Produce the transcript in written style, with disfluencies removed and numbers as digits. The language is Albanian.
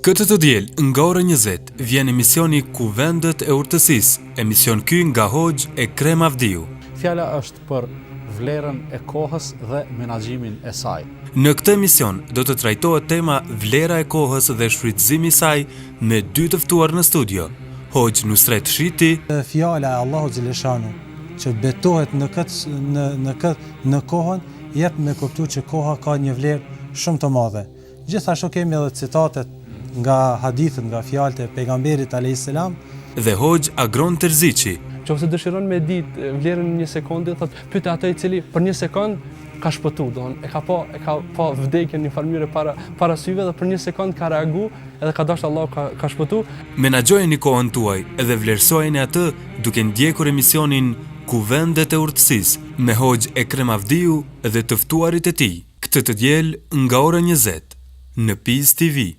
Këtë të diel, nga ora 20, vjen emisioni Kuvendet e Urtësisë, emision ky nga Hoxh Ekrem Avdiu. Fjala është për vlerën e kohës dhe menaxhimin e saj. Në këtë emision do të trajtohet tema vlera e kohës dhe shfrytëzimi i saj me dy të ftuar në studio. Hoxh Nusret Shiti, fjala e Allahut xhaleshanu që betohet në kohën, jep me kuptuar që koha ka një vlerë shumë të madhe. Gjithashtu kemi edhe citatet nga hadithet, nga fjalët e pejgamberit alayhis salam, dhe Hoxh Agron Terziçi. Nëse dëshiron me ditë vlerën e një sekondi, thotë pyet atë i cili për një sekond ka shpëtuar, domthon e ka pa vdekjen në farmyre para syve dhe për një sekond ka reagu edhe ka dashur Allah ka shpëtuar. Menaxhojeni kohën tuaj edhe vlerësojeni atë duke ndjekur emisionin Kuvendet e Urtësisë me Hoxh Ekrem Avdiu dhe të ftuarit e tij. Këtë të diel nga ora 20 në PIS TV.